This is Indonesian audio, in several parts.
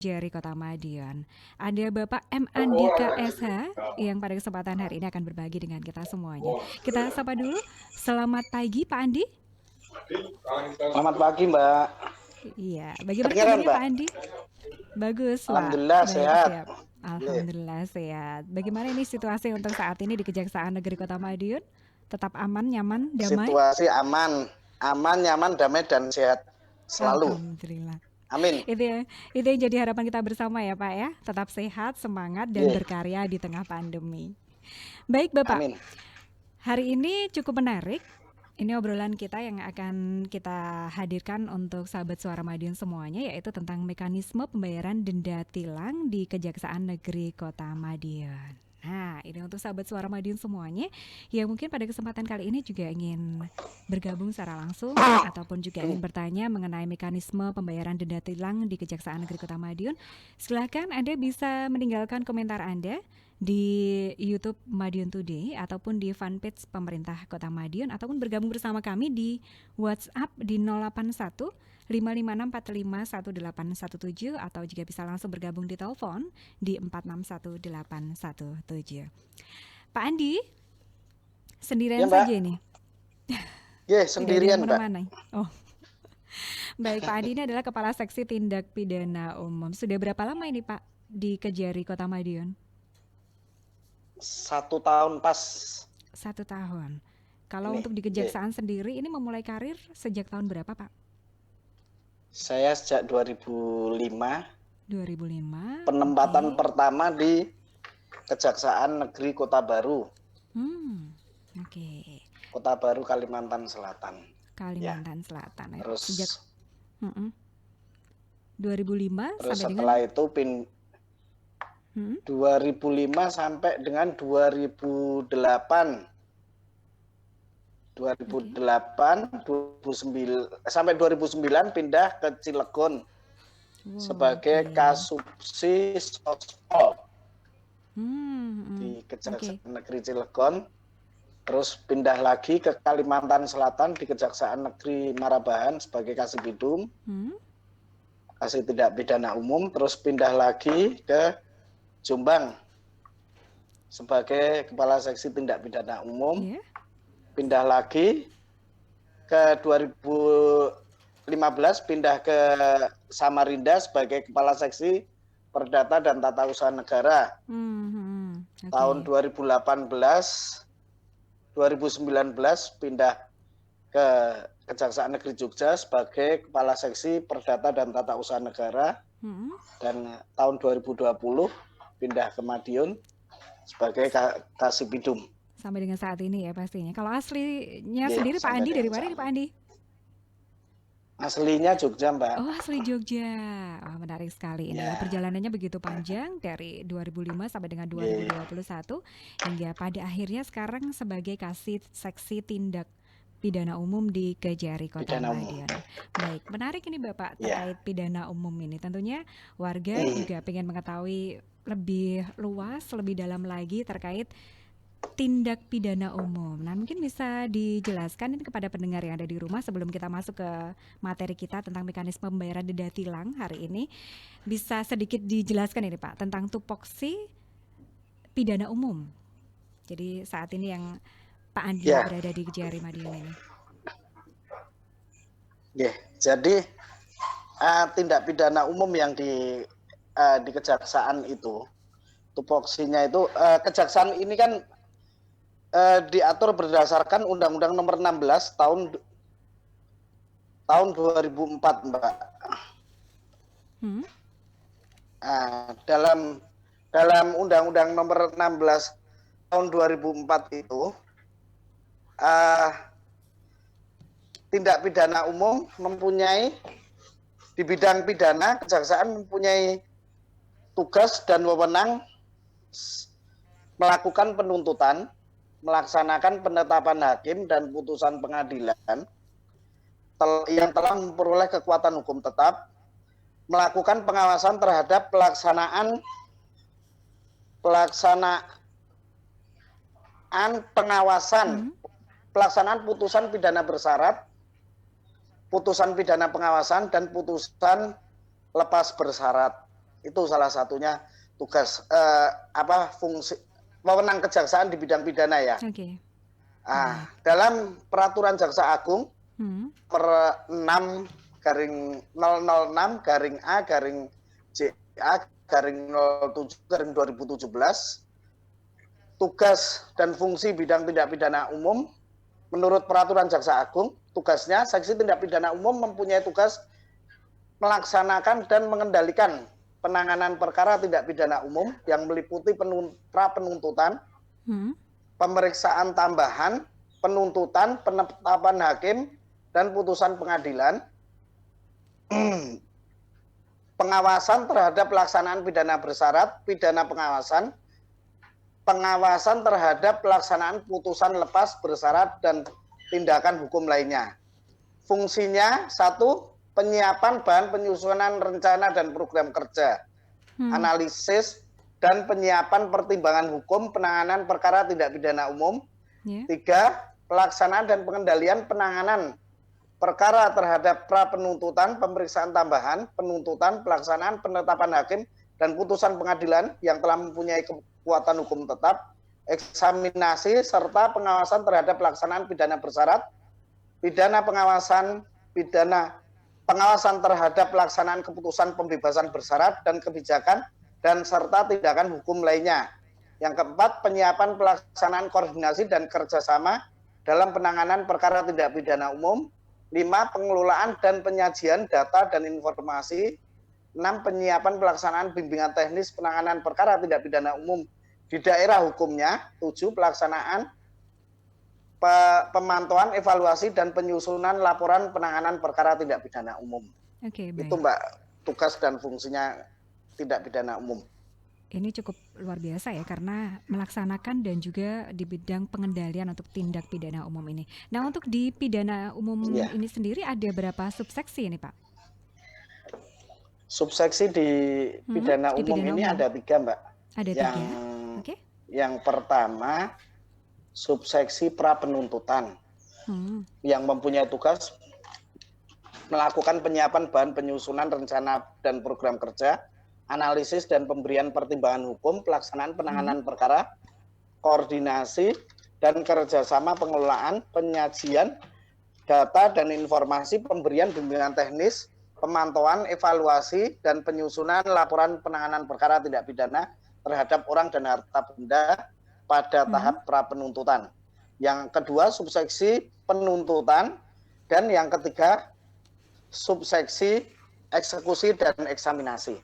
Jari Kota Madiun. Ada Bapak M. Andika SH yang pada kesempatan hari ini akan berbagi dengan kita semuanya. Kita sapa dulu. Selamat pagi Pak Andi. Selamat pagi Mbak. Iya, bagaimana Kedengaran kabarnya Mbak? Pak Andi? Bagus Pak. Alhamdulillah Baik, sehat. siap. Iya. Alhamdulillah sehat. Bagaimana ini situasi untuk saat ini di Kejaksaan Negeri Kota Madiun? Tetap aman, nyaman, damai? Situasi aman, nyaman, damai dan sehat selalu. Alhamdulillah. Amin. Itu yang jadi harapan kita bersama ya Pak ya. Tetap sehat, semangat dan Iya. berkarya di tengah pandemi. Baik Bapak, Amin. hari ini cukup menarik. Ini obrolan kita yang akan kita hadirkan untuk sahabat Suara Madiun semuanya, yaitu tentang mekanisme pembayaran denda tilang di Kejaksaan Negeri Kota Madiun. Nah, ini untuk sahabat Suara Madiun semuanya yang mungkin pada kesempatan kali ini juga ingin bergabung secara langsung ataupun juga ingin bertanya mengenai mekanisme pembayaran denda tilang di Kejaksaan Negeri Kota Madiun. Silahkan Anda bisa meninggalkan komentar Anda di YouTube Madiun Today ataupun di fanpage pemerintah Kota Madiun ataupun bergabung bersama kami di WhatsApp di 081 556451817 atau juga bisa langsung bergabung di telepon di 461817. Pak Andi, sendirian Ya Mbak. saja ini? Iya, Tidak ada yang sendirian Mbak. menemani. Oh. Baik, Pak Andi ini adalah Kepala Seksi Tindak Pidana Umum. Sudah berapa lama ini Pak di Kejari Kota Madiun? 1 tahun pas. 1 tahun. Kalau Ini, untuk di Kejaksaan sendiri ini memulai karir sejak tahun berapa Pak? Saya sejak 2005. 2005. Penempatan Okay. pertama di Kejaksaan Negeri Kota Baru. Okay. Kota Baru, Kalimantan Selatan. Kalimantan Selatan. Terus sejak 2005 terus sampai setelah dengan itu 2005 sampai dengan 2008. 2008, 2009 sampai 2009 pindah ke Cilegon sebagai Kasubsi Sospol di Kejaksaan Negeri Cilegon. Terus pindah lagi ke Kalimantan Selatan di Kejaksaan Negeri Marabahan sebagai Kasibidum, Kasih Tindak Pidana Umum. Terus pindah lagi ke Jombang sebagai Kepala Seksi Tindak Pidana Umum. Pindah lagi ke 2015 pindah ke Samarinda sebagai Kepala Seksi Perdata dan Tata Usaha Negara. Tahun 2018, 2019 pindah ke Kejaksaan Negeri Jogja sebagai Kepala Seksi Perdata dan Tata Usaha Negara. Dan tahun 2020 pindah ke Madiun sebagai Kasibidum. Sampai dengan saat ini ya pastinya. Kalau aslinya sendiri Pak Andi dari mana nih Pak Andi? Aslinya Jogja Mbak. Oh asli Jogja. Oh, menarik sekali ini ya. Perjalanannya begitu panjang dari 2005 sampai dengan 2021 hingga pada akhirnya sekarang sebagai Kasih Seksi Tindak Pidana Umum di Kejari Kota Madiun. Baik, menarik ini Bapak terkait pidana umum ini. Tentunya warga juga pengen mengetahui lebih luas, lebih dalam lagi terkait tindak pidana umum. Nah, mungkin bisa dijelaskan ini kepada pendengar yang ada di rumah sebelum kita masuk ke materi kita tentang mekanisme pembayaran denda tilang hari ini. Bisa sedikit dijelaskan ini Pak tentang tupoksi pidana umum. Jadi saat ini yang Pak Andi berada di Kejari Madiun ini. Jadi tindak pidana umum yang di Kejaksaan itu, tupoksinya itu Kejaksaan ini kan diatur berdasarkan Undang-Undang Nomor 16 tahun 2004 Mbak. Dalam Undang-Undang Nomor 16 tahun 2004 itu tindak pidana umum mempunyai di bidang pidana, Kejaksaan mempunyai tugas dan wewenang melakukan penuntutan, melaksanakan penetapan hakim dan putusan pengadilan yang telah memperoleh kekuatan hukum tetap, melakukan pengawasan terhadap pelaksanaan putusan pidana bersyarat, putusan pidana pengawasan dan putusan lepas bersyarat. Itu salah satunya tugas fungsi wewenang kejaksaan di bidang pidana ya. Oke. Dalam peraturan Jaksa Agung per 6/006/A/JA/07/2017, tugas dan fungsi bidang tindak pidana umum menurut peraturan Jaksa Agung, tugasnya seksi tindak pidana umum mempunyai tugas melaksanakan dan mengendalikan penanganan perkara tindak pidana umum yang meliputi penuntutan, pemeriksaan tambahan, penuntutan, penetapan hakim, dan putusan pengadilan, pengawasan terhadap pelaksanaan pidana bersyarat, pidana pengawasan, pengawasan terhadap pelaksanaan putusan lepas bersyarat, dan tindakan hukum lainnya. Fungsinya, 1, penyiapan bahan penyusunan rencana dan program kerja, analisis dan penyiapan pertimbangan hukum penanganan perkara tindak pidana umum. 3, pelaksanaan dan pengendalian penanganan perkara terhadap pra penuntutan, pemeriksaan tambahan, penuntutan, pelaksanaan penetapan hakim dan putusan pengadilan yang telah mempunyai kekuatan hukum tetap, eksaminasi serta pengawasan terhadap pelaksanaan pidana bersyarat, pidana pengawasan terhadap pelaksanaan keputusan pembebasan bersyarat dan kebijakan, dan serta tindakan hukum lainnya. Yang keempat, penyiapan pelaksanaan koordinasi dan kerjasama dalam penanganan perkara tindak pidana umum. 5, pengelolaan dan penyajian data dan informasi. 6, penyiapan pelaksanaan bimbingan teknis penanganan perkara tindak pidana umum di daerah hukumnya. 7, pelaksanaan pemantauan, evaluasi, dan penyusunan laporan penanganan perkara tindak pidana umum. Oke, baik. Itu Mbak, tugas dan fungsinya tindak pidana umum. Ini cukup luar biasa ya, karena melaksanakan dan juga di bidang pengendalian untuk tindak pidana umum ini. Nah, untuk di pidana umum ini sendiri ada berapa subseksi ini, Pak? Subseksi di pidana umum ini ada 3, Mbak. Ada 3. Oke. Yang pertama, subseksi pra penuntutan, yang mempunyai tugas melakukan penyiapan bahan penyusunan rencana dan program kerja, analisis dan pemberian pertimbangan hukum, pelaksanaan penanganan perkara, koordinasi dan kerjasama pengelolaan, penyajian data dan informasi, pemberian bimbingan teknis, pemantauan, evaluasi, dan penyusunan laporan penanganan perkara tindak pidana terhadap orang dan harta benda pada tahap pra penuntutan. Yang kedua, subseksi penuntutan, dan yang ketiga, subseksi eksekusi dan eksaminasi.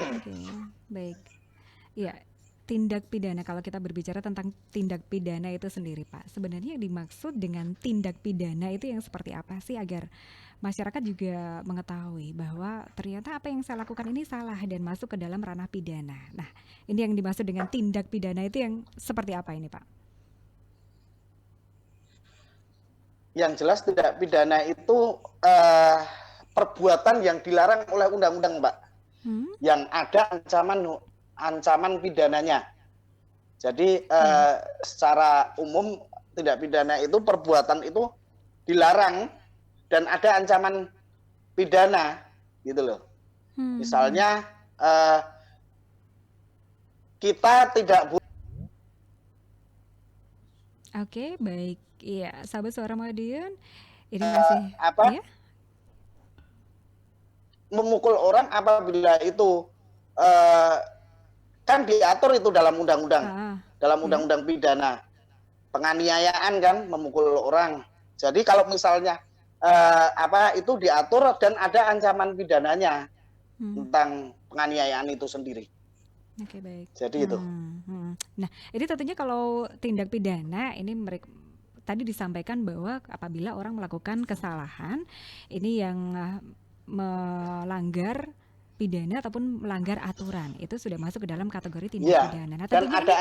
Oke, baik. Ya, tindak pidana, kalau kita berbicara tentang tindak pidana itu sendiri, Pak, sebenarnya yang dimaksud dengan tindak pidana itu yang seperti apa sih, agar masyarakat juga mengetahui bahwa ternyata apa yang saya lakukan ini salah dan masuk ke dalam ranah pidana. Nah, ini yang dimaksud dengan tindak pidana itu yang seperti apa ini, Pak? Yang jelas tindak pidana itu perbuatan yang dilarang oleh undang-undang, Mbak. Yang ada ancaman pidananya. Jadi secara umum tindak pidana itu, perbuatan itu dilarang dan ada ancaman pidana, gitu loh. Misalnya kita tidak Oke, baik. Iya, sahabat Suara Madiun, ini masih ya? Memukul orang apabila itu kan diatur itu dalam undang-undang, dalam undang-undang pidana, penganiayaan kan, memukul orang. Jadi kalau misalnya itu diatur dan ada ancaman pidananya tentang penganiayaan itu sendiri. Oke, baik. Jadi itu. Nah, ini tentunya kalau tindak pidana ini tadi disampaikan bahwa apabila orang melakukan kesalahan ini yang melanggar pidana ataupun melanggar aturan, itu sudah masuk ke dalam kategori tindak pidana. Nah, dan ada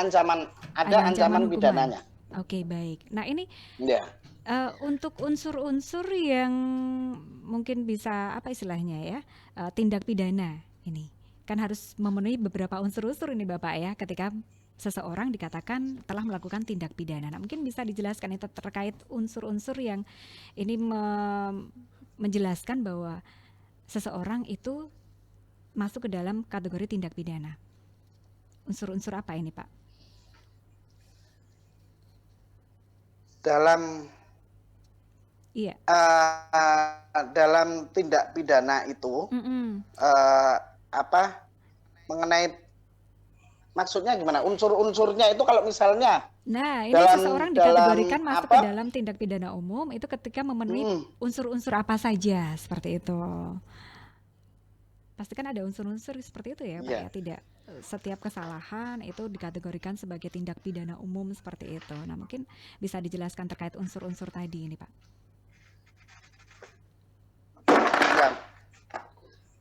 ancaman pidananya. Oke, baik. Nah, ini untuk unsur-unsur yang mungkin bisa apa istilahnya ya, tindak pidana ini kan harus memenuhi beberapa unsur-unsur ini, Bapak ya, ketika seseorang dikatakan telah melakukan tindak pidana. Nah, mungkin bisa dijelaskan itu terkait unsur-unsur yang ini menjelaskan bahwa seseorang itu masuk ke dalam kategori tindak pidana? Unsur-unsur apa ini, Pak? Iya. Dalam tindak pidana itu mengenai maksudnya gimana? Unsur-unsurnya itu kalau misalnya ini seseorang dikategorikan masuk ke dalam tindak pidana umum itu ketika memenuhi unsur-unsur apa saja seperti itu. Pasti kan ada unsur-unsur seperti itu ya, Pak ya. Tidak setiap kesalahan itu dikategorikan sebagai tindak pidana umum seperti itu. Nah, mungkin bisa dijelaskan terkait unsur-unsur tadi ini, Pak. Ya.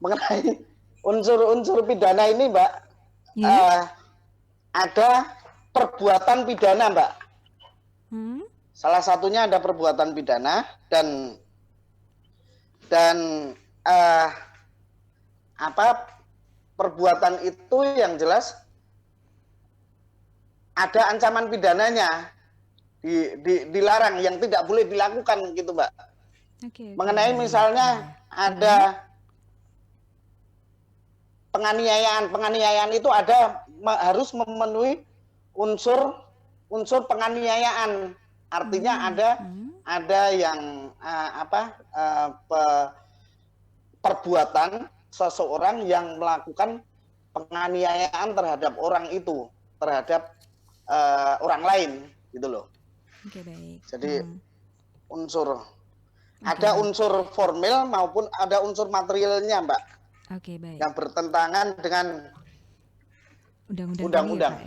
Mengenai unsur-unsur pidana ini, Mbak, ada perbuatan pidana, Mbak. Salah satunya ada perbuatan pidana dan perbuatan itu yang jelas ada ancaman pidananya, dilarang, yang tidak boleh dilakukan gitu, Mbak. Mengenai misalnya ada penganiayaan itu harus memenuhi unsur penganiayaan. Artinya ada yang perbuatan seseorang yang melakukan penganiayaan terhadap orang itu, terhadap orang lain gitu loh. Baik. Jadi ada unsur formil maupun ada unsur materialnya, Mbak. Baik. Yang bertentangan dengan undang-undang.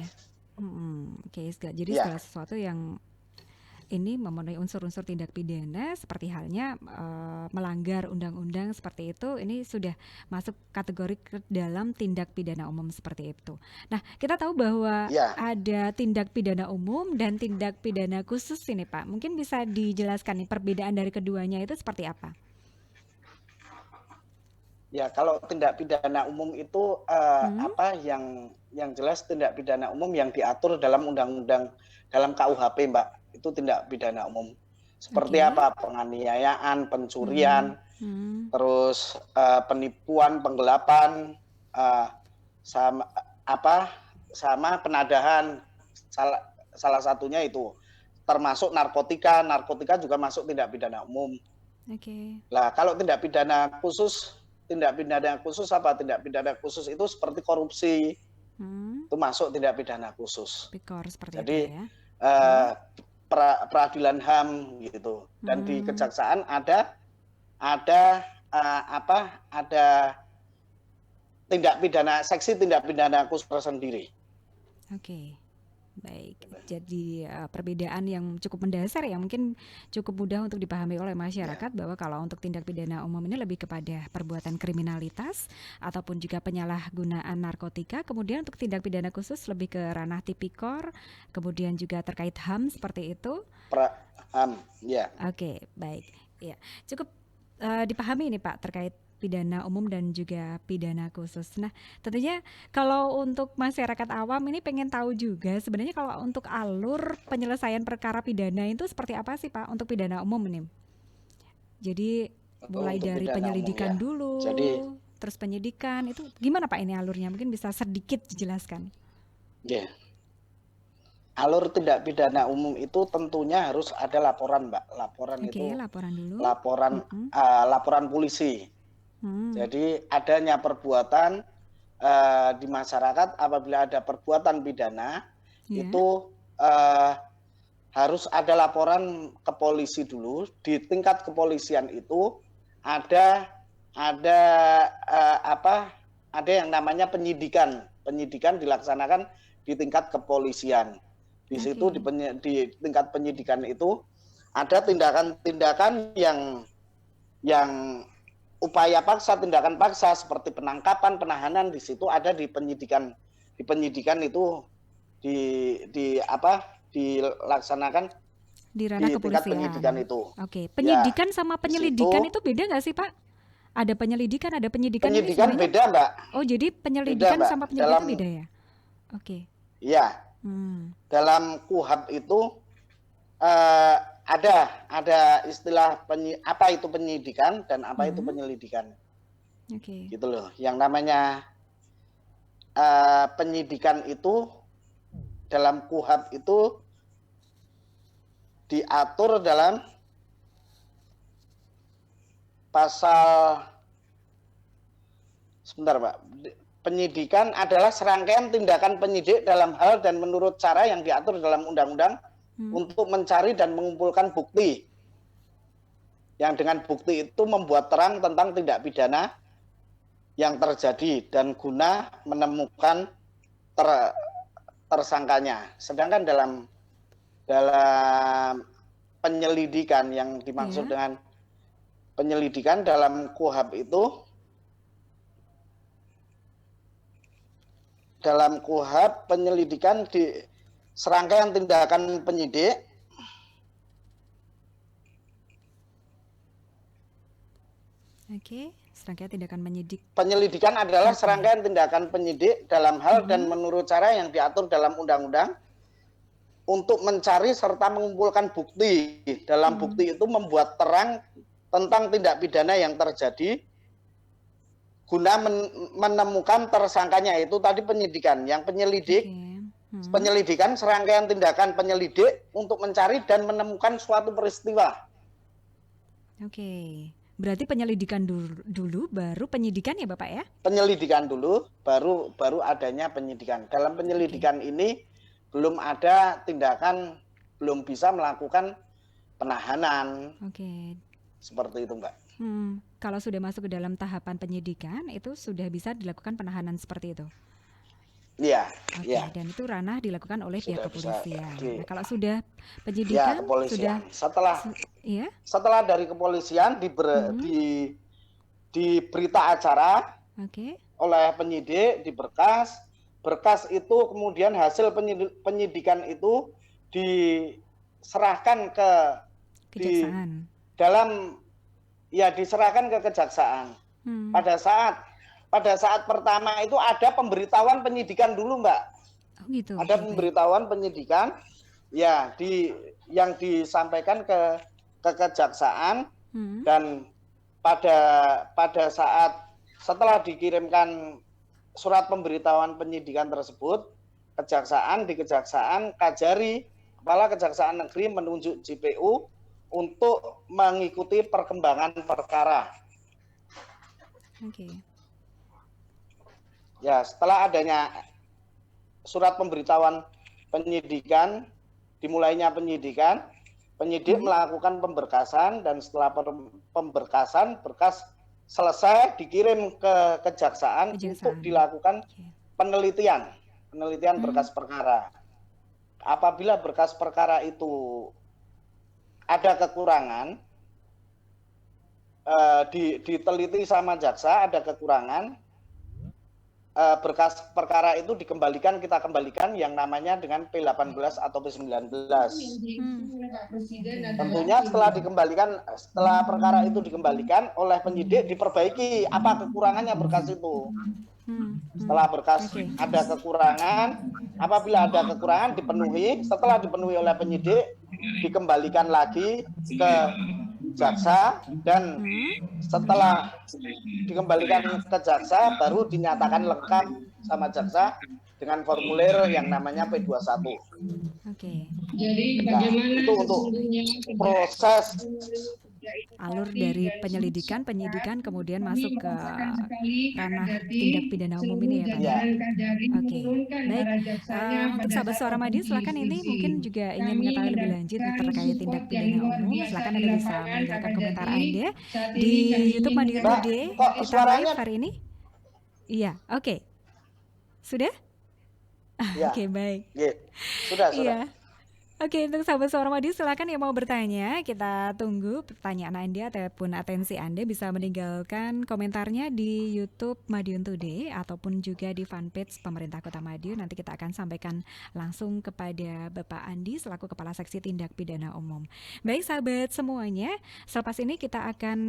Jadi segala sesuatu yang ini memenuhi unsur-unsur tindak pidana seperti halnya melanggar undang-undang seperti itu, ini sudah masuk kategori ke dalam tindak pidana umum seperti itu. Nah, kita tahu bahwa ada tindak pidana umum dan tindak pidana khusus ini, Pak. Mungkin bisa dijelaskan nih perbedaan dari keduanya itu seperti apa? Ya, kalau tindak pidana umum itu yang jelas tindak pidana umum yang diatur dalam undang-undang, dalam KUHP, Mbak. Itu tindak pidana umum. Seperti apa? Penganiayaan, pencurian, terus penipuan, penggelapan, sama penadahan. Salah satunya itu. Termasuk narkotika. Narkotika juga masuk tindak pidana umum. Lah, kalau tindak pidana khusus apa? Tindak pidana khusus itu seperti korupsi. Itu masuk tindak pidana khusus. Jadi peradilan HAM gitu. Dan di kejaksaan ada tindak pidana, seksi tindak pidana khusus tersendiri. Baik, jadi perbedaan yang cukup mendasar ya, mungkin cukup mudah untuk dipahami oleh masyarakat bahwa kalau untuk tindak pidana umum ini lebih kepada perbuatan kriminalitas ataupun juga penyalahgunaan narkotika, kemudian untuk tindak pidana khusus lebih ke ranah tipikor, kemudian juga terkait HAM seperti itu. HAM, ya. Baik, ya cukup dipahami ini Pak terkait pidana umum dan juga pidana khusus. Nah, tentunya kalau untuk masyarakat awam ini pengen tahu juga sebenarnya kalau untuk alur penyelesaian perkara pidana itu seperti apa sih Pak untuk pidana umum ini? Jadi mulai dari penyelidikan dulu, terus penyidikan itu gimana Pak ini alurnya? Mungkin bisa sedikit dijelaskan. Alur tindak pidana umum itu tentunya harus ada laporan, Mbak. Laporan itu laporan dulu. Laporan polisi. Jadi adanya perbuatan di masyarakat, apabila ada perbuatan pidana itu harus ada laporan ke polisi dulu. Di tingkat kepolisian itu ada yang namanya penyidikan. Penyidikan dilaksanakan di tingkat kepolisian. Di situ di tingkat penyidikan itu ada tindakan-tindakan yang upaya paksa, tindakan paksa seperti penangkapan, penahanan, di situ ada di penyidikan. Di penyidikan itu dilaksanakan di ranah kepolisian. Penyidikan itu. Penyidikan sama penyelidikan itu beda nggak sih Pak? Ada penyelidikan, ada penyidikan. Penyidikan beda, Mbak. Jadi penyelidikan beda, sama penyidikan beda ya? Iya. Dalam KUHP itu ada istilah apa itu penyidikan dan apa itu penyelidikan. Gitu loh. Yang namanya penyidikan itu dalam KUHP itu diatur dalam pasal, sebentar Pak, penyidikan adalah serangkaian tindakan penyidik dalam hal dan menurut cara yang diatur dalam undang-undang untuk mencari dan mengumpulkan bukti yang dengan bukti itu membuat terang tentang tindak pidana yang terjadi dan guna menemukan tersangkanya. Sedangkan dalam penyelidikan yang dimaksud dengan penyelidikan dalam KUHP itu, dalam KUHP penyelidikan di serangkaian tindakan penyidik serangkaian tindakan penyidik. Penyelidikan adalah serangkaian tindakan penyidik dalam hal dan menurut cara yang diatur dalam undang-undang untuk mencari serta mengumpulkan bukti. Dalam bukti itu membuat terang tentang tindak pidana yang terjadi guna menemukan tersangkanya. Itu tadi penyidikan. Yang penyelidik, penyelidikan serangkaian tindakan penyelidik untuk mencari dan menemukan suatu peristiwa. Berarti penyelidikan dulu baru penyidikan ya Bapak ya? Penyelidikan dulu baru adanya penyidikan. Dalam penyelidikan ini belum ada tindakan, belum bisa melakukan penahanan. Seperti itu Mbak. Kalau sudah masuk ke dalam tahapan penyidikan itu sudah bisa dilakukan penahanan seperti itu? Iya. Dan itu ranah dilakukan oleh pihak kepolisian. Nah, kalau sudah penyidikan, kepolisian. sudah setelah dari kepolisian di berita acara oleh penyidik di berkas itu kemudian hasil penyidikan itu diserahkan ke kejaksaan. Diserahkan ke kejaksaan. Pada saat pertama itu ada pemberitahuan penyidikan dulu Mbak. Ada pemberitahuan penyidikan yang disampaikan ke kejaksaan dan pada saat setelah dikirimkan surat pemberitahuan penyidikan tersebut, di kejaksaan Kajari, Kepala Kejaksaan Negeri menunjuk JPU untuk mengikuti perkembangan perkara. Setelah adanya surat pemberitahuan penyidikan, dimulainya penyidikan, penyidik melakukan pemberkasan dan setelah pemberkasan berkas selesai dikirim ke kejaksaan untuk dilakukan penelitian berkas perkara. Apabila berkas perkara itu ada kekurangan, diteliti sama jaksa ada kekurangan, berkas perkara itu kita kembalikan yang namanya dengan P18 atau P19. Tentunya setelah perkara itu dikembalikan oleh penyidik, diperbaiki apa kekurangannya berkas itu. Setelah berkas ada kekurangan, apabila ada kekurangan dipenuhi, setelah dipenuhi oleh penyidik dikembalikan lagi ke jaksa dan setelah dikembalikan ke jaksa baru dinyatakan lengkap sama jaksa dengan formulir yang namanya P21. Jadi bagaimana itu untuk proses alur dari penyelidikan, penyidikan kemudian masuk ke ranah tindak pidana umum ini ya Pak ya? Baik. Untuk sahabat Suara Madiun silakan ini mungkin juga ingin mengetahui lebih lanjut terkait tindak pidana umum, silakan Anda bisa meninggalkan komentar Anda di YouTube Madiun Today kita live hari ini. Iya, sudah? Baik. Sudah. Untuk sahabat Suara Madiun silakan yang mau bertanya, kita tunggu pertanyaan Anda ataupun atensi Anda bisa meninggalkan komentarnya di YouTube Madiun Today ataupun juga di fanpage Pemerintah Kota Madiun. Nanti kita akan sampaikan langsung kepada Bapak Andi selaku Kepala Seksi Tindak Pidana Umum. Baik sahabat semuanya, selepas ini kita akan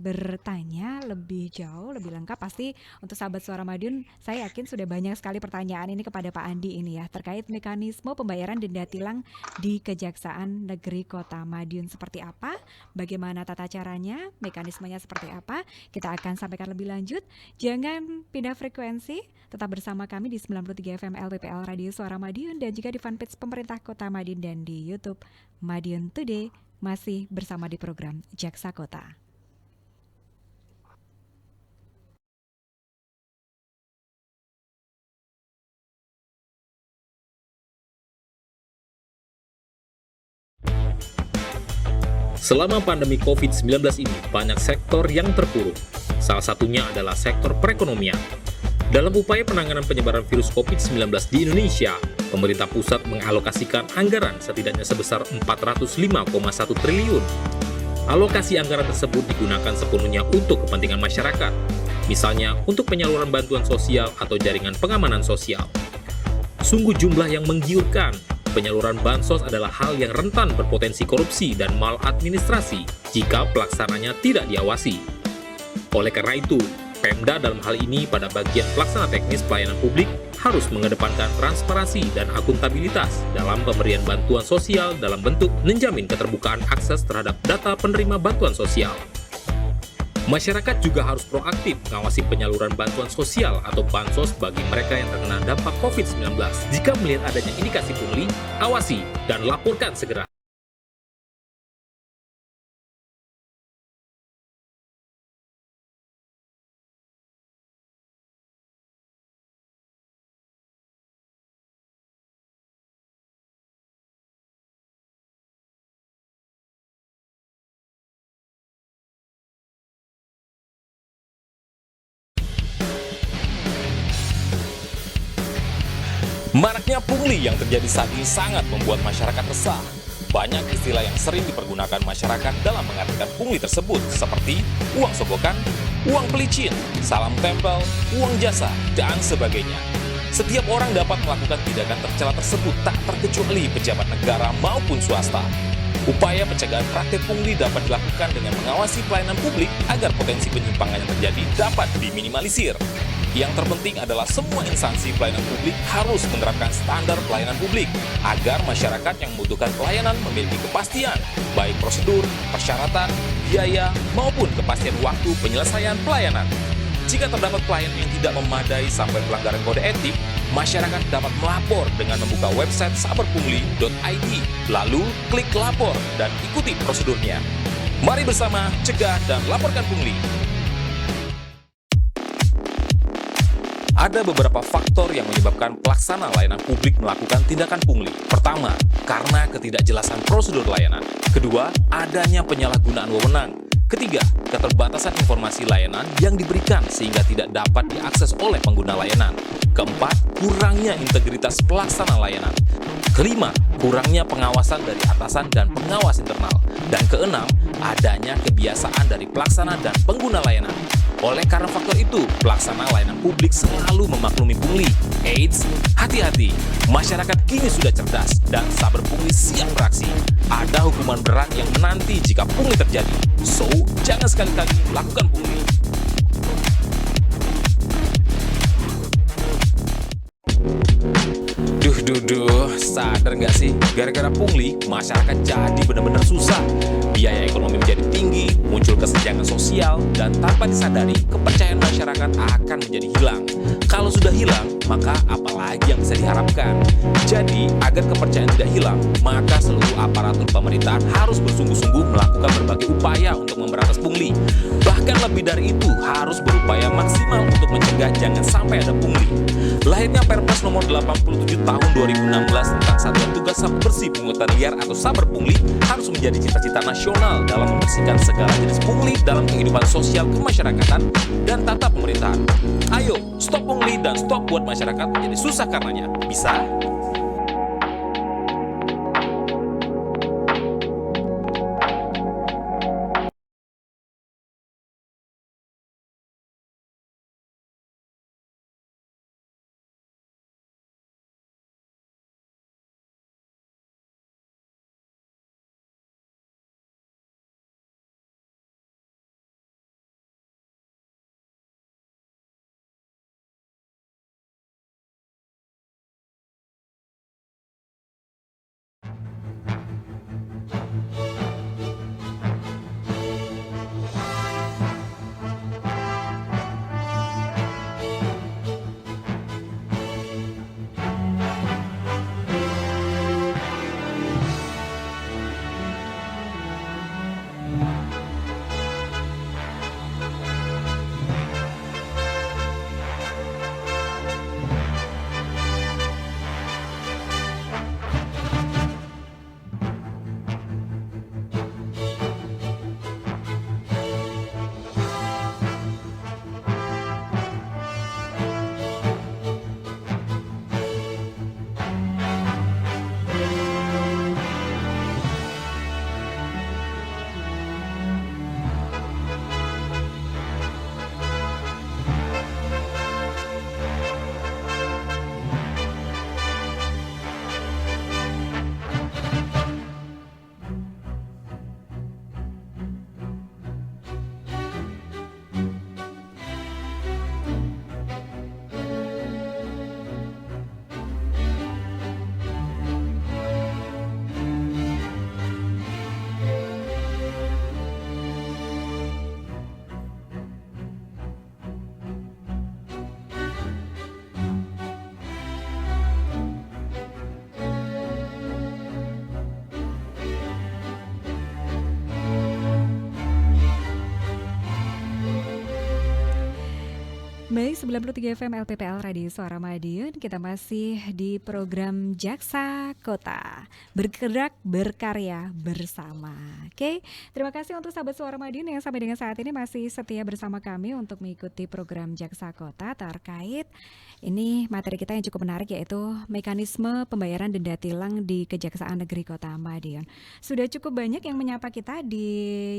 bertanya lebih jauh, lebih lengkap. Pasti untuk sahabat Suara Madiun, saya yakin sudah banyak sekali pertanyaan ini kepada Pak Andi ini ya, terkait mekanisme pembayaran denda tilang di Kejaksaan Negeri Kota Madiun seperti apa, bagaimana tata caranya, mekanismenya seperti apa, kita akan sampaikan lebih lanjut. Jangan pindah frekuensi, tetap bersama kami di 93 FM LPPL Radio Suara Madiun dan juga di fanpage pemerintah Kota Madiun dan di YouTube Madiun Today, masih bersama di program Jaksa Kota. Selama pandemi COVID-19 ini, banyak sektor yang terpuruk. Salah satunya adalah sektor perekonomian. Dalam upaya penanganan penyebaran virus COVID-19 di Indonesia, pemerintah pusat mengalokasikan anggaran setidaknya sebesar 405,1 triliun. Alokasi anggaran tersebut digunakan sepenuhnya untuk kepentingan masyarakat, misalnya untuk penyaluran bantuan sosial atau jaringan pengamanan sosial. Sungguh jumlah yang menggiurkan. Penyaluran bansos adalah hal yang rentan berpotensi korupsi dan maladministrasi jika pelaksananya tidak diawasi. Oleh karena itu, Pemda dalam hal ini pada bagian pelaksana teknis pelayanan publik harus mengedepankan transparansi dan akuntabilitas dalam pemberian bantuan sosial dalam bentuk menjamin keterbukaan akses terhadap data penerima bantuan sosial. Masyarakat juga harus proaktif mengawasi penyaluran bantuan sosial atau bansos bagi mereka yang terkena dampak COVID-19. Jika melihat adanya indikasi pungli, awasi dan laporkan segera. Maraknya pungli yang terjadi saat ini sangat membuat masyarakat resah. Banyak istilah yang sering dipergunakan masyarakat dalam mengartikan pungli tersebut, seperti uang sogokan, uang pelicin, salam tempel, uang jasa, dan sebagainya. Setiap orang dapat melakukan tindakan tercela tersebut, tak terkecuali pejabat negara maupun swasta. Upaya pencegahan praktik pungli dapat dilakukan dengan mengawasi pelayanan publik agar potensi penyimpangan yang terjadi dapat diminimalisir. Yang terpenting adalah semua instansi pelayanan publik harus menerapkan standar pelayanan publik agar masyarakat yang membutuhkan pelayanan memiliki kepastian, baik prosedur, persyaratan, biaya, maupun kepastian waktu penyelesaian pelayanan. Jika terdapat pelayan yang tidak memadai sampai pelanggaran kode etik, masyarakat dapat melapor dengan membuka website saberpungli.id, lalu klik lapor dan ikuti prosedurnya. Mari bersama cegah dan laporkan pungli. Ada beberapa faktor yang menyebabkan pelaksana layanan publik melakukan tindakan pungli. Pertama, karena ketidakjelasan prosedur layanan. Kedua, adanya penyalahgunaan wewenang. Ketiga, keterbatasan informasi layanan yang diberikan sehingga tidak dapat diakses oleh pengguna layanan. Keempat, kurangnya integritas pelaksana layanan. Kelima, kurangnya pengawasan dari atasan dan pengawas internal. Dan keenam, adanya kebiasaan dari pelaksana dan pengguna layanan. Oleh karena faktor itu, pelaksana layanan publik selalu memaklumi pungli. Eits, hati-hati, masyarakat kini sudah cerdas dan saber pungli siap beraksi. Ada hukuman berat yang menanti jika pungli terjadi. So, jangan sekali-kali lakukan pungli. Duh, sadar nggak sih? Gara-gara pungli, masyarakat jadi benar-benar susah. Biaya ekonomi menjadi tinggi, muncul kesenjangan sosial, dan tanpa disadari, kepercayaan masyarakat akan menjadi hilang. Kalau sudah hilang, maka apalagi yang bisa diharapkan? Jadi, agar kepercayaan tidak hilang, maka seluruh aparatur pemerintahan harus bersungguh-sungguh melakukan berbagai upaya untuk memberantas pungli. Bahkan lebih dari itu, harus berupaya maksimal untuk mencegah jangan sampai ada pungli. Lahirnya Perpres nomor 87 tahun 2016 tentang Satuan Tugas Saber Bersih Pungutan Liar atau Saber Pungli harus menjadi cita-cita nasional dalam membersihkan segala jenis pungli dalam kehidupan sosial kemasyarakatan dan tata pemerintahan. Ayo, stop pungli dan stop buat masyarakat menjadi susah karenanya. Bisa? Baik, 93 FM LPPL Radio Suara Madiun. Kita masih di program Jaksa Kota, bergerak berkarya bersama. Oke, terima kasih untuk sahabat Suara Madiun yang sampai dengan saat ini masih setia bersama kami untuk mengikuti program Jaksa Kota terkait ini materi kita yang cukup menarik, yaitu mekanisme pembayaran denda tilang di Kejaksaan Negeri Kota Madiun. Sudah cukup banyak yang menyapa kita di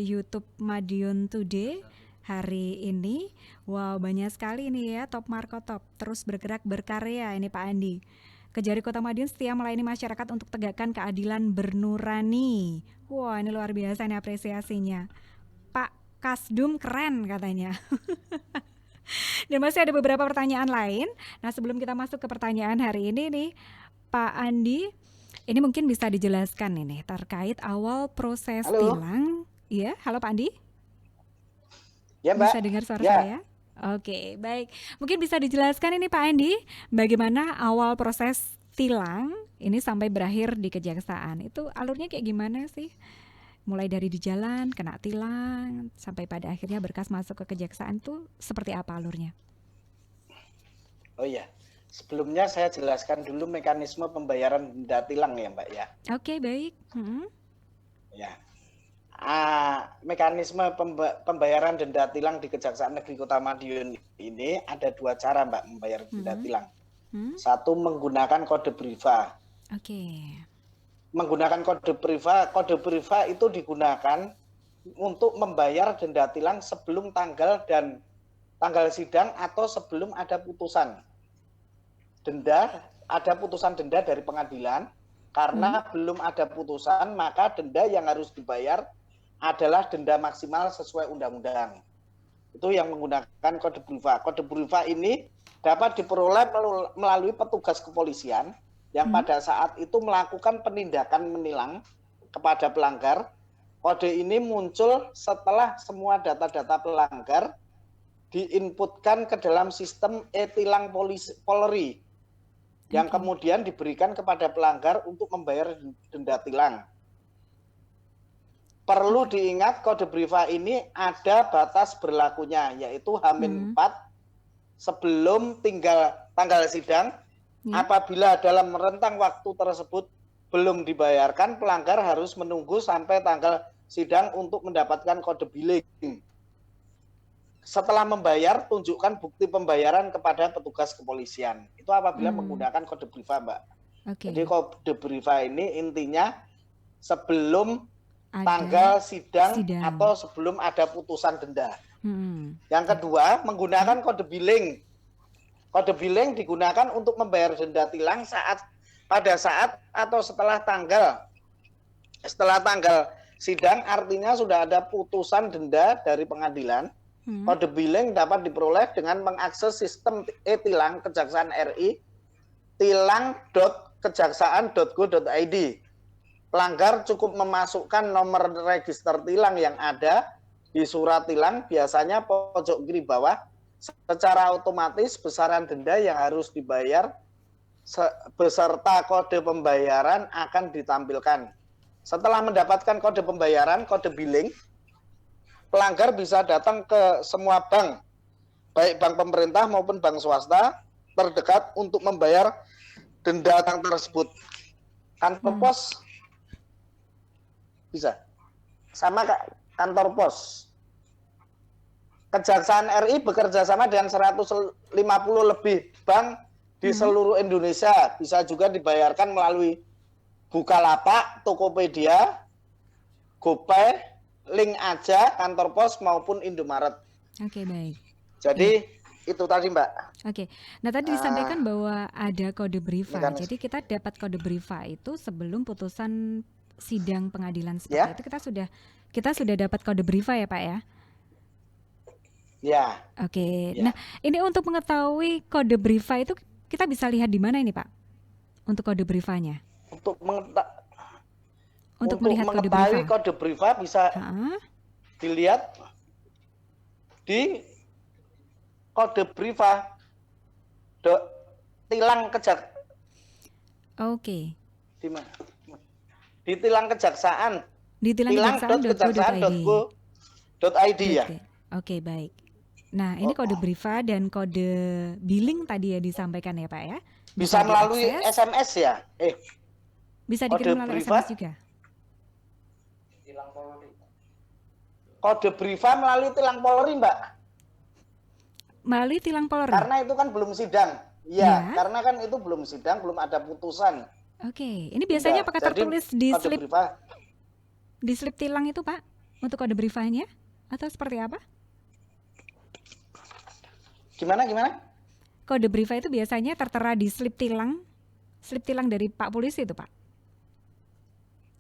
YouTube Madiun Today hari ini. Wow, banyak sekali ini ya, Top Marco Top, terus bergerak berkarya ini Pak Andi. Kejari Kota Madiun setia melayani masyarakat untuk tegakkan keadilan bernurani. Wah, ini luar biasa nih apresiasinya. Pak Kasdum keren katanya. Dan masih ada beberapa pertanyaan lain. Nah, sebelum kita masuk ke pertanyaan hari ini nih, Pak Andi, ini mungkin bisa dijelaskan ini terkait awal proses tilang. Iya, halo Pak Andi. Ya, Mbak. Bisa dengar suara saya? Oke, baik. Mungkin bisa dijelaskan ini Pak Andi, bagaimana awal proses tilang ini sampai berakhir di kejaksaan. Itu alurnya kayak gimana sih? Mulai dari di jalan, kena tilang, sampai pada akhirnya berkas masuk ke kejaksaan tuh seperti apa alurnya? Oh iya, sebelumnya saya jelaskan dulu mekanisme pembayaran denda tilang ya Mbak ya. Oke, baik. Ya. Mekanisme pembayaran denda tilang di Kejaksaan Negeri Kota Madiun ini ada dua cara Mbak membayar denda tilang. Satu, menggunakan kode briva. Oke. Menggunakan kode briva itu digunakan untuk membayar denda tilang sebelum tanggal sidang atau sebelum ada putusan denda, ada putusan denda dari pengadilan. Karena belum ada putusan, maka denda yang harus dibayar adalah denda maksimal sesuai undang-undang. Itu yang menggunakan kode briva. Kode briva ini dapat diperoleh melalui petugas kepolisian yang pada saat itu melakukan penindakan menilang kepada pelanggar. Kode ini muncul setelah semua data-data pelanggar diinputkan ke dalam sistem e-tilang Polri yang kemudian diberikan kepada pelanggar untuk membayar denda tilang. Perlu diingat kode briva ini ada batas berlakunya, yaitu H-4 sebelum tanggal sidang. Apabila dalam rentang waktu tersebut belum dibayarkan, pelanggar harus menunggu sampai tanggal sidang untuk mendapatkan kode billing. Setelah membayar, tunjukkan bukti pembayaran kepada petugas kepolisian. Itu apabila menggunakan kode briva, Mbak. Jadi kode briva ini intinya sebelum tanggal sidang atau sebelum ada putusan denda. Yang kedua, menggunakan kode billing. Kode billing digunakan untuk membayar denda tilang pada saat atau setelah tanggal sidang, artinya sudah ada putusan denda dari pengadilan. Kode billing dapat diperoleh dengan mengakses sistem e-tilang Kejaksaan RI, tilang.kejaksaan.go.id. Pelanggar cukup memasukkan nomor register tilang yang ada di surat tilang, biasanya pojok kiri bawah. Secara otomatis besaran denda yang harus dibayar beserta kode pembayaran akan ditampilkan. Setelah mendapatkan kode pembayaran, kode billing, pelanggar bisa datang ke semua bank, baik bank pemerintah maupun bank swasta terdekat untuk membayar denda tersebut. Kantor pos bisa, sama kantor pos. Kejaksaan RI bekerja sama dengan 150 lebih bank di seluruh Indonesia. Bisa juga dibayarkan melalui Bukalapak, Tokopedia, GoPay, Link Aja, kantor pos maupun Indomaret. Oke, baik. Jadi itu tadi Mbak. Oke. Nah, tadi disampaikan bahwa ada kode briva. Jadi kita dapat kode briva itu sebelum putusan sidang pengadilan seperti itu kita sudah dapat kode briva ya, Pak ya? Ya. Oke. Nah, ini untuk mengetahui kode briva itu kita bisa lihat di mana ini, Pak? Untuk kode brivanya. Untuk melihat kode briva bisa dilihat di kode briva tilang kejaksaan. Oke. Di mana? Di tilang kejaksaan. Di tilang kejaksaan.go.id ya. Oke, baik. Nah, ini kode Briva dan kode billing tadi ya disampaikan ya Pak ya? Bisa melalui SMS ya? Bisa dikirim melalui SMS juga? Kode Briva melalui tilang Polri, Mbak. Melalui tilang Polri? Karena itu kan belum sidang. Iya, karena kan itu belum sidang, belum ada putusan. Oke, ini biasanya apakah tertulis di slip tilang itu Pak? Untuk kode Brivanya? Atau seperti apa? Gimana? Kode Briva itu biasanya tertera di slip tilang dari Pak Polisi itu Pak.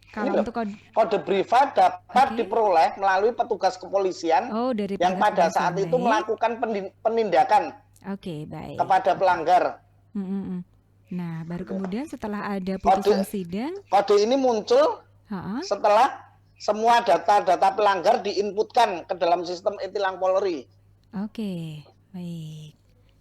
Kalau untuk kode Briva dapat diperoleh melalui petugas kepolisian yang pada saat itu melakukan penindakan baik. kepada pelanggar. Nah, baru kemudian setelah ada putusan sidang, kode ini muncul setelah semua data-data pelanggar diinputkan ke dalam sistem e-tilang Polri. Oke, baik.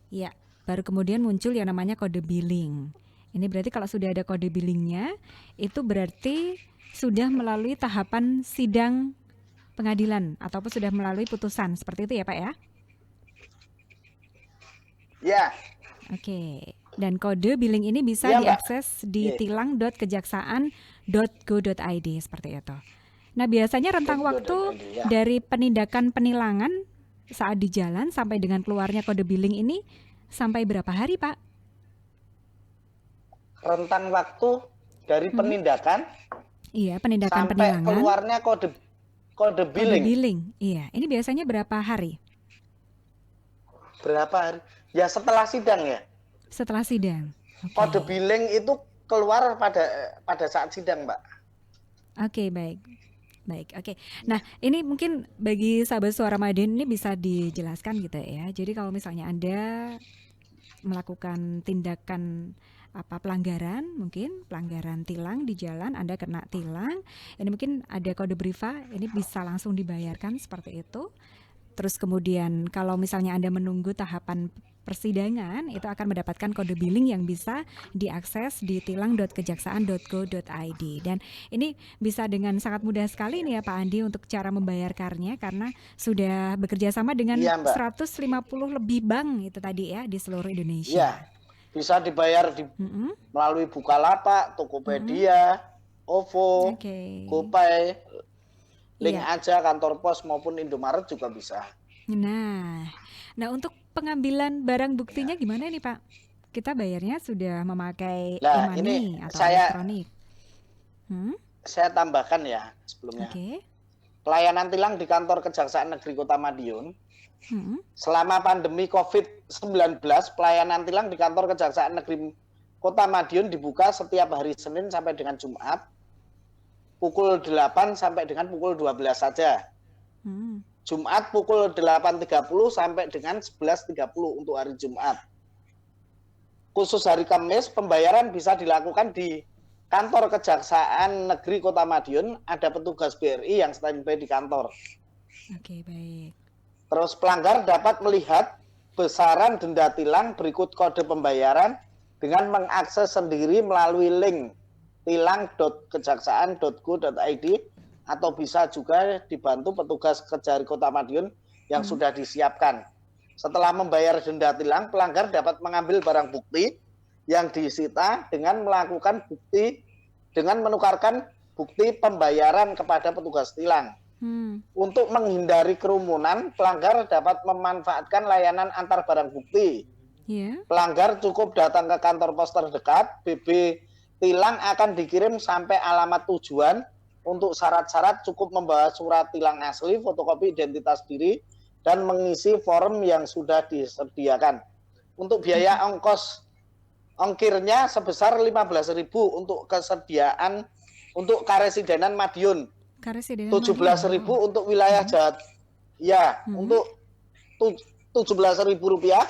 Ya, baru kemudian muncul yang namanya kode billing. Ini berarti kalau sudah ada kode billingnya, itu berarti sudah melalui tahapan sidang pengadilan ataupun sudah melalui putusan. Seperti itu ya Pak ya? Ya. Oke. Dan kode billing ini bisa diakses di tilang.kejaksaan.go.id seperti itu. Nah, biasanya rentang waktu dari penindakan penilangan saat di jalan sampai dengan keluarnya kode billing ini sampai berapa hari, Pak? Rentang waktu dari penindakan? Iya, penindakan penilangan. Sampai keluarnya kode billing. Kode billing, iya. Ini biasanya berapa hari? Berapa hari? Ya setelah sidang ya. Setelah sidang. Kode billing itu keluar pada saat sidang, Mbak. Oke, baik. Oke. Nah, ini mungkin bagi sahabat Suara Madiun ini bisa dijelaskan gitu ya. Jadi kalau misalnya Anda melakukan tindakan pelanggaran, mungkin pelanggaran tilang di jalan, Anda kena tilang, ini mungkin ada kode Briva, ini bisa langsung dibayarkan seperti itu. Terus kemudian kalau misalnya Anda menunggu tahapan persidangan, itu akan mendapatkan kode billing yang bisa diakses di tilang.kejaksaan.go.id. Dan ini bisa dengan sangat mudah sekali nih ya Pak Andi untuk cara membayarkannya, karena sudah bekerja sama dengan 150 lebih bank itu tadi ya di seluruh Indonesia. Iya, bisa dibayar melalui Bukalapak, Tokopedia, OVO, GoPay, Link Aja, kantor pos maupun Indomaret juga bisa. Nah untuk pengambilan barang buktinya gimana nih Pak? Kita bayarnya sudah memakai e-money atau elektronik? Saya tambahkan ya sebelumnya. Pelayanan tilang di kantor Kejaksaan Negeri Kota Madiun. Selama pandemi COVID-19, pelayanan tilang di kantor Kejaksaan Negeri Kota Madiun dibuka setiap hari Senin sampai dengan Jumat, pukul 8 sampai dengan pukul 12 saja. Jumat pukul 8.30 sampai dengan 11.30 untuk hari Jumat. Khusus hari Kamis, pembayaran bisa dilakukan di kantor Kejaksaan Negeri Kota Madiun. Ada petugas BRI yang standby di kantor. Oke, baik. Terus pelanggar dapat melihat besaran denda tilang berikut kode pembayaran dengan mengakses sendiri melalui link tilang.kejaksaan.go.id atau bisa juga dibantu petugas Kejari Kota Madiun yang sudah disiapkan. Setelah membayar denda tilang, pelanggar dapat mengambil barang bukti yang disita dengan menukarkan bukti pembayaran kepada petugas tilang. Untuk menghindari kerumunan, pelanggar dapat memanfaatkan layanan antar barang bukti. Pelanggar cukup datang ke kantor pos terdekat, BB tilang akan dikirim sampai alamat tujuan. Untuk syarat-syarat cukup membawa surat tilang asli, fotokopi identitas diri, dan mengisi form yang sudah disediakan. Untuk biaya ongkirnya sebesar 15.000 untuk kesediaan untuk karesidenan Madiun. 17.000 untuk wilayah Jawa. Ya, untuk 17.000 rupiah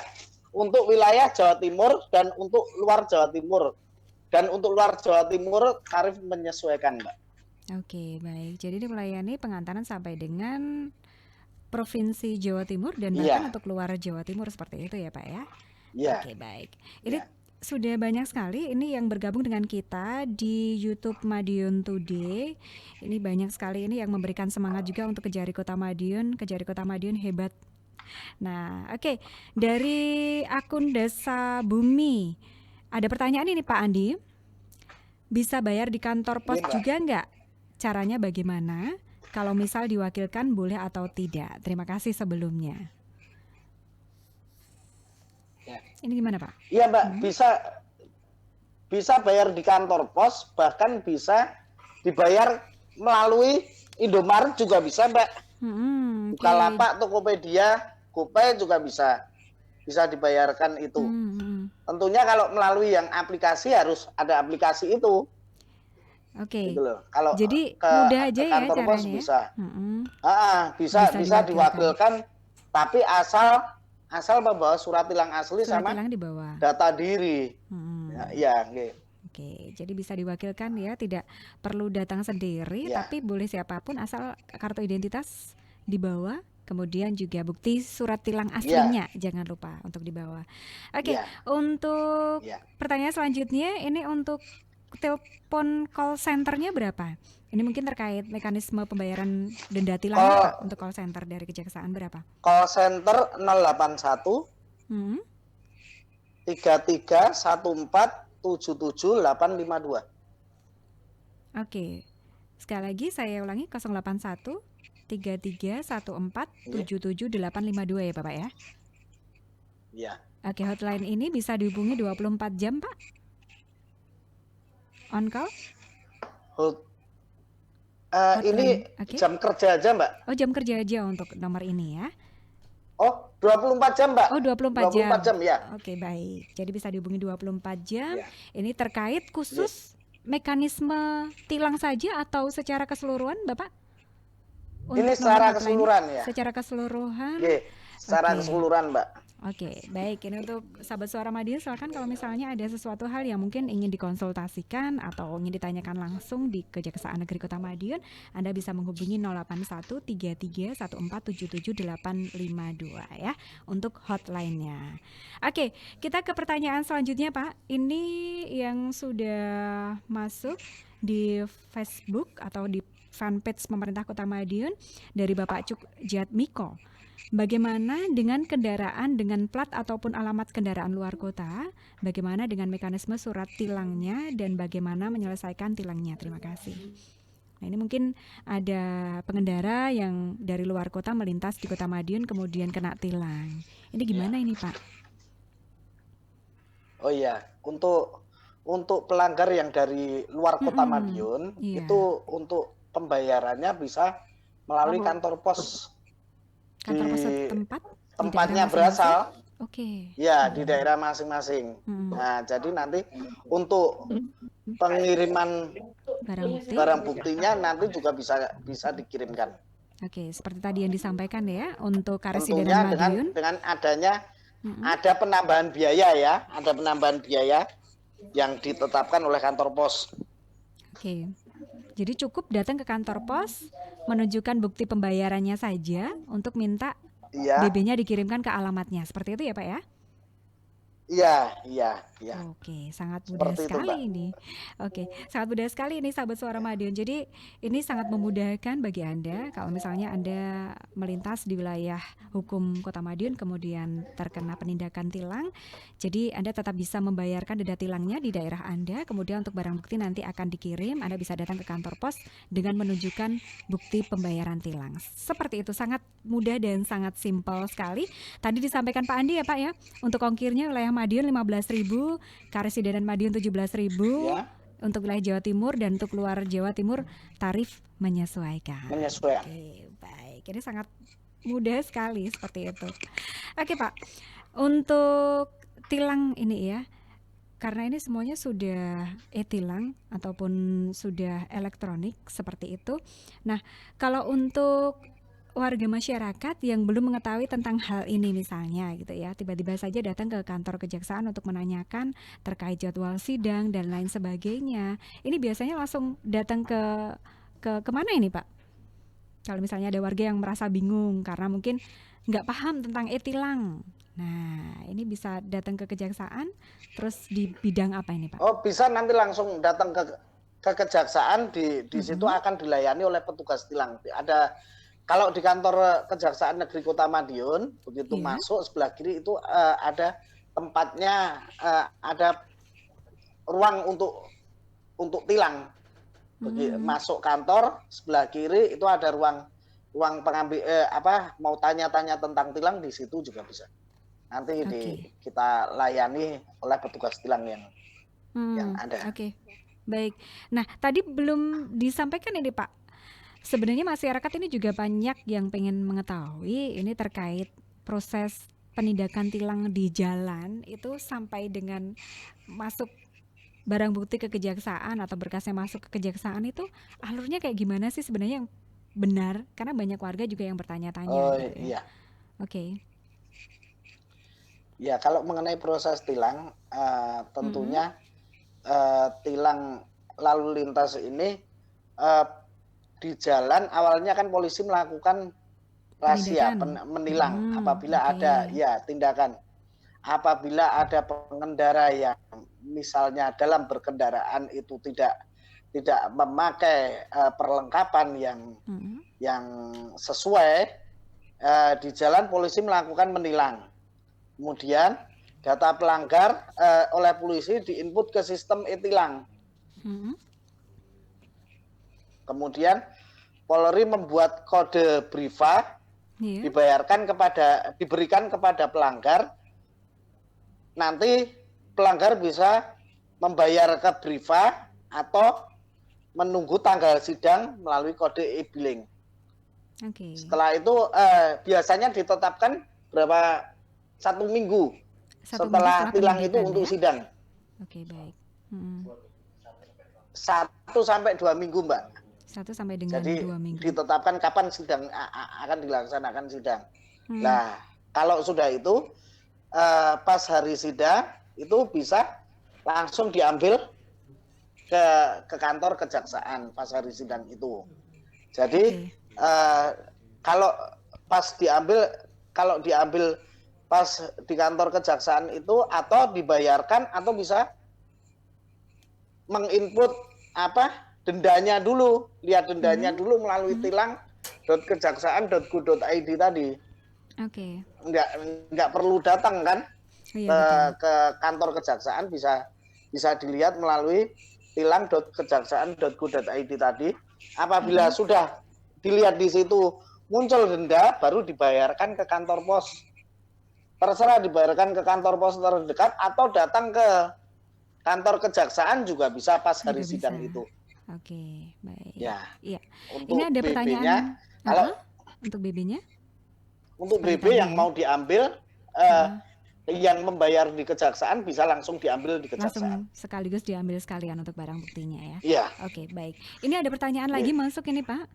untuk wilayah Jawa Timur dan untuk luar Jawa Timur. Dan untuk luar Jawa Timur tarif menyesuaikan, Mbak. Oke, baik. Jadi dia melayani pengantaran sampai dengan Provinsi Jawa Timur dan bahkan untuk luar Jawa Timur seperti itu ya Pak ya? Oke, baik. Ini sudah banyak sekali ini yang bergabung dengan kita di YouTube Madiun Today. Ini banyak sekali ini yang memberikan semangat juga untuk Kejari Kota Madiun. Kejari Kota Madiun hebat Nah, oke. Dari akun Desa Bumi, ada pertanyaan ini Pak Andi. Bisa bayar di kantor pos juga nggak? Caranya bagaimana? Kalau misal diwakilkan boleh atau tidak? Terima kasih sebelumnya. Ya. Ini gimana Pak? Iya Mbak, bisa bayar di kantor pos, bahkan bisa dibayar melalui Indomaret juga bisa Mbak. Bukalapak, Tokopedia, GoPay juga bisa dibayarkan itu. Tentunya kalau melalui yang aplikasi harus ada aplikasi itu. Oke. Gitu loh. Kalau jadi mudah aja ya kantor pos caranya. Bisa diwakilkan, tapi asal membawa surat tilang asli sama data diri. Ya, Oke, jadi bisa diwakilkan ya, tidak perlu datang sendiri, tapi boleh siapapun asal kartu identitas dibawa, kemudian juga bukti surat tilang aslinya jangan lupa untuk dibawa. Oke, untuk pertanyaan selanjutnya ini untuk telepon call centernya berapa? Ini mungkin terkait mekanisme pembayaran denda tilangnya Pak, untuk call center dari Kejaksaan berapa? Call center 081 3314 77852. Oke. Sekali lagi saya ulangi 081 3314 77852 ya Bapak ya. Iya. Oke, hotline ini bisa dihubungi 24 jam Pak? On call? Ini jam kerja aja Mbak. Oh, jam kerja aja untuk nomor ini ya. Oh, 24 jam Mbak. Oh, 24 jam. 24 jam ya. Oke, baik. Jadi bisa dihubungi 24 jam. Ini terkait khusus mekanisme tilang saja atau secara keseluruhan Bapak? Ini secara keseluruhan ya. Secara keseluruhan. Secara keseluruhan Mbak. Oke, baik. Ini untuk sahabat Suara Madiun, silakan kalau misalnya ada sesuatu hal yang mungkin ingin dikonsultasikan atau ingin ditanyakan langsung di Kejaksaan Negeri Kota Madiun, Anda bisa menghubungi 081 3314 77852 ya untuk hotline-nya. Oke, kita ke pertanyaan selanjutnya Pak. Ini yang sudah masuk di Facebook atau di fanpage pemerintah Kota Madiun dari Bapak Cuk Jatmiko. Bagaimana dengan kendaraan dengan plat ataupun alamat kendaraan luar kota? Bagaimana dengan mekanisme surat tilangnya dan bagaimana menyelesaikan tilangnya? Terima kasih. Nah, ini mungkin ada pengendara yang dari luar kota melintas di Kota Madiun kemudian kena tilang. Ini gimana ini Pak? Oh iya, untuk pelanggar yang dari luar Kota Madiun itu untuk pembayarannya bisa melalui kantor pos. Kantor pos tempatnya berasal. Oke. Ya, di daerah masing-masing. Nah, jadi nanti untuk pengiriman barang buktinya nanti juga bisa dikirimkan. Oke, seperti tadi yang disampaikan ya untuk Karesidenan Madiun. Dengan adanya ada penambahan biaya ya, ada penambahan biaya yang ditetapkan oleh kantor pos. Oke. Jadi cukup datang ke kantor pos, menunjukkan bukti pembayarannya saja untuk minta BB-nya dikirimkan ke alamatnya. Seperti itu ya Pak ya? Iya. Oke, sangat mudah sekali ini. Oke, sangat mudah sekali ini sahabat Suara Madiun. Jadi ini sangat memudahkan bagi Anda kalau misalnya Anda melintas di wilayah hukum Kota Madiun kemudian terkena penindakan tilang. Jadi Anda tetap bisa membayarkan denda tilangnya di daerah Anda. Kemudian untuk barang bukti nanti akan dikirim. Anda bisa datang ke kantor pos dengan menunjukkan bukti pembayaran tilang. Seperti itu, sangat mudah dan sangat simpel sekali. Tadi disampaikan Pak Andi ya Pak ya, untuk ongkirnya wilayah Madiun 15.000, Karesidenan Madiun 17.000 untuk wilayah Jawa Timur dan untuk luar Jawa Timur tarif menyesuaikan. Oke, baik. Ini sangat mudah sekali seperti itu. Oke Pak, untuk tilang ini ya, karena ini semuanya sudah e-tilang ataupun sudah elektronik seperti itu. Nah, kalau untuk warga masyarakat yang belum mengetahui tentang hal ini misalnya gitu ya, tiba-tiba saja datang ke kantor kejaksaan untuk menanyakan terkait jadwal sidang dan lain sebagainya. Ini biasanya langsung datang ke kemana ini Pak? Kalau misalnya ada warga yang merasa bingung karena mungkin nggak paham tentang e-tilang. Nah, ini bisa datang ke kejaksaan, terus di bidang apa ini Pak? Oh, bisa nanti langsung datang ke kejaksaan, di situ akan dilayani oleh petugas tilang. kalau di kantor Kejaksaan Negeri Kota Madiun, begitu masuk sebelah kiri itu ada tempatnya, ada ruang untuk tilang. Masuk kantor sebelah kiri itu ada ruang pengambil mau tanya-tanya tentang tilang, di situ juga bisa. Nanti kita layani oleh petugas tilang yang ada. Oke. Baik. Nah, tadi belum disampaikan ini Pak. Sebenarnya masyarakat ini juga banyak yang pengen mengetahui ini terkait proses penindakan tilang di jalan itu sampai dengan masuk barang bukti ke kejaksaan atau berkasnya masuk ke kejaksaan itu alurnya kayak gimana sih sebenarnya yang benar? Karena banyak warga juga yang bertanya-tanya. Oh gitu ya. iya. Oke. Ya, kalau mengenai proses tilang, tentunya tilang lalu lintas ini di jalan awalnya kan polisi melakukan razia menilang apabila ada tindakan. Apabila ada pengendara yang misalnya dalam berkendaraan itu tidak memakai perlengkapan yang sesuai, di jalan polisi melakukan menilang. Kemudian data pelanggar oleh polisi diinput ke sistem e-tilang. Kemudian Polri membuat kode briva, diberikan kepada pelanggar. Nanti pelanggar bisa membayar ke briva atau menunggu tanggal sidang melalui kode e-billing. Setelah itu biasanya ditetapkan 1 minggu setelah tilang itu untuk sidang. Oke, baik. 1-2 minggu, Mbak. 1 sampai dengan Jadi 2 minggu. ditetapkan kapan sidang akan dilaksanakan sidang. Nah, kalau sudah itu pas hari sidang itu bisa langsung diambil ke kantor kejaksaan pas hari sidang itu. Jadi kalau diambil pas di kantor kejaksaan itu atau dibayarkan atau bisa menginput dendanya dulu, lihat dendanya dulu melalui tilang.kejaksaan.go.id tadi. Oke. Nggak perlu datang kan ke kantor kejaksaan, bisa dilihat melalui tilang.kejaksaan.go.id tadi. Apabila sudah dilihat di situ muncul denda, baru dibayarkan ke kantor pos. Terserah dibayarkan ke kantor pos terdekat atau datang ke kantor kejaksaan juga bisa pas hari sidang itu. Oke, baik. Ya. Iya. Untuk Ini ada pertanyaan. Kalau untuk BB-nya? Untuk BB yang mau diambil, yang membayar di kejaksaan bisa langsung diambil di kejaksaan. Langsung sekaligus diambil sekalian untuk barang buktinya ya? Iya. Oke, baik. Ini ada pertanyaan lagi masuk ini Pak.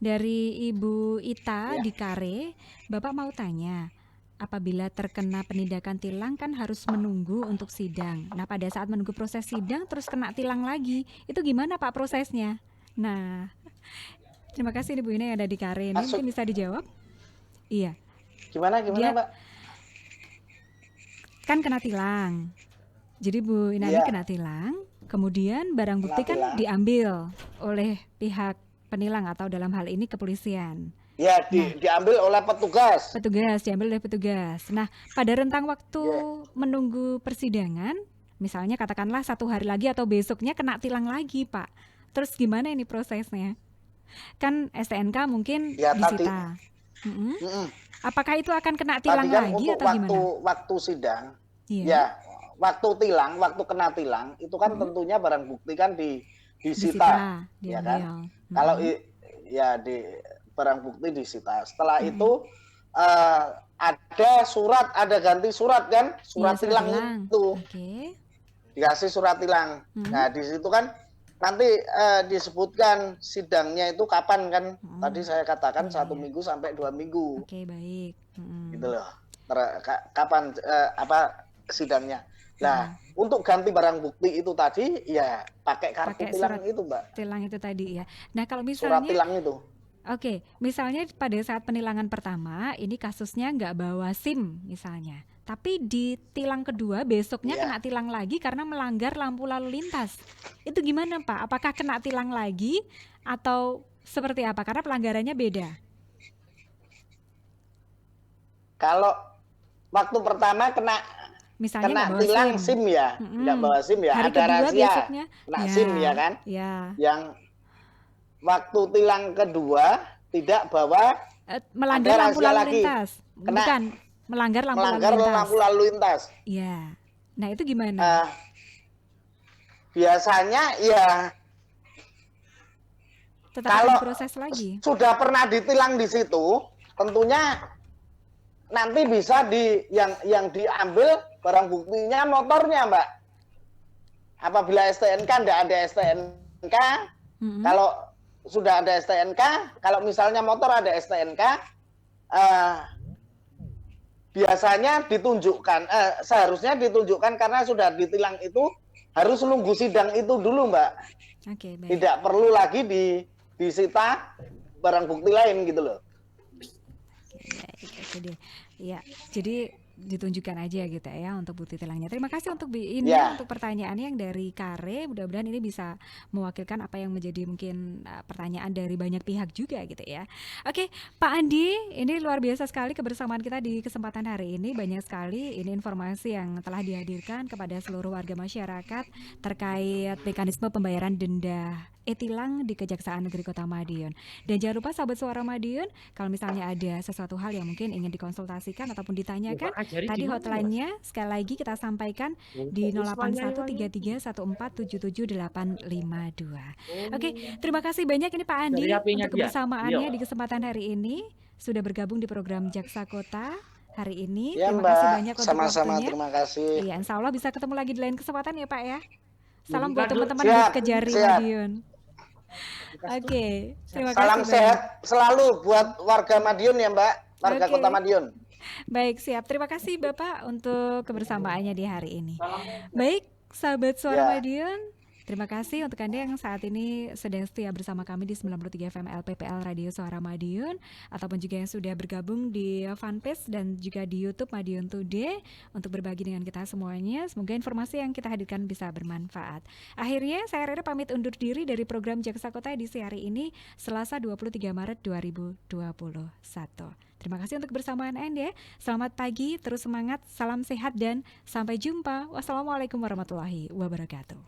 Dari Ibu Ita di Kare. Bapak mau tanya, apabila terkena penindakan tilang kan harus menunggu untuk sidang. Nah, pada saat menunggu proses sidang terus kena tilang lagi, itu gimana Pak prosesnya? Nah, terima kasih Ibu ini yang ada di Kare. Ini mungkin bisa dijawab? Iya. Gimana Mbak? Kan kena tilang. Jadi Bu Inani kena tilang, kemudian barang bukti kan diambil oleh pihak penilang atau dalam hal ini kepolisian. Ya, diambil oleh petugas. Diambil oleh petugas. Nah, pada rentang waktu menunggu persidangan, misalnya katakanlah 1 hari lagi atau besoknya kena tilang lagi, Pak. Terus gimana ini prosesnya? Kan STNK mungkin disita. Apakah itu akan kena tilang lagi atau gimana? Waktu sidang, waktu kena tilang, itu kan tentunya barang bukti kan disita. Ya kan? Kalau barang bukti disita. Setelah itu ada ganti surat kan, surat tilang itu. Dikasih surat tilang. Nah, di situ kan nanti disebutkan sidangnya itu kapan kan. Tadi saya katakan 1 minggu sampai 2 minggu. Oke, baik. Gitu loh. Kapan sidangnya. Nah, untuk ganti barang bukti itu tadi ya pakai kartu tilang itu, Mbak. Tilang itu tadi ya. Nah, kalau misalnya surat tilang itu. Oke, misalnya pada saat penilangan pertama ini kasusnya nggak bawa SIM misalnya, tapi di tilang kedua besoknya kena tilang lagi karena melanggar lampu lalu lintas. Itu gimana Pak? Apakah kena tilang lagi atau seperti apa? Karena pelanggarannya beda. Kalau waktu pertama misalnya kena tilang SIM ya, nggak bawa SIM ya, hari ada kedua rahasia, besoknya, kena SIM ya kan, yang waktu tilang kedua tidak bawa melanggar lampu lalu lintas, bukan melanggar lampu lalu lintas. Ya, nah itu gimana? Biasanya ya tetap kalau proses lagi. Sudah pernah ditilang di situ, tentunya nanti bisa yang diambil barang buktinya motornya, Mbak. Apabila STNK tidak ada STNK, kalau sudah ada STNK, kalau misalnya motor ada STNK, biasanya ditunjukkan, seharusnya ditunjukkan karena sudah ditilang itu harus nunggu sidang itu dulu, Mbak. Baik. Tidak perlu lagi disita barang bukti lain gitu loh. Ya, jadi ditunjukkan aja gitu ya untuk bukti tilangnya. Terima kasih untuk untuk pertanyaannya yang dari Kare. Mudah-mudahan ini bisa mewakilkan apa yang menjadi mungkin pertanyaan dari banyak pihak juga gitu ya. Oke, Pak Andi, ini luar biasa sekali kebersamaan kita di kesempatan hari ini. Banyak sekali ini informasi yang telah dihadirkan kepada seluruh warga masyarakat terkait mekanisme pembayaran denda e-tilang di Kejaksaan Negeri Kota Madiun. Dan jangan lupa sahabat Suara Madiun, kalau misalnya ada sesuatu hal yang mungkin ingin dikonsultasikan ataupun ditanyakan, tadi hotline-nya sekali lagi kita sampaikan di 081314777852. Oke, terima kasih banyak ini Pak Andi untuk kebersamaannya di kesempatan hari ini, sudah bergabung di program Jaksa Kota hari ini. Ya, terima Mbak, kasih banyak untuk sama-sama waktunya. Terima kasih. Iya, insya Allah bisa ketemu lagi di lain kesempatan ya Pak ya. Salam buat teman-teman di Kejari Madiun. Oke, terima kasih. Salam sehat selalu buat warga Madiun ya Mbak, warga Kota Madiun. Baik, siap. Terima kasih Bapak untuk kebersamaannya di hari ini. Baik, sahabat Suara Madiun, terima kasih untuk Anda yang saat ini sedang setia bersama kami di 93 FM LPPL Radio Suara Madiun, ataupun juga yang sudah bergabung di fanpage dan juga di YouTube Madiun Today untuk berbagi dengan kita semuanya. Semoga informasi yang kita hadirkan bisa bermanfaat. Akhirnya saya Rere pamit undur diri dari program Jaksa Kota edisi hari ini, Selasa 23 Maret 2021. Terima kasih untuk kebersamaan Anda. Selamat pagi, terus semangat, salam sehat dan sampai jumpa. Wassalamualaikum warahmatullahi wabarakatuh.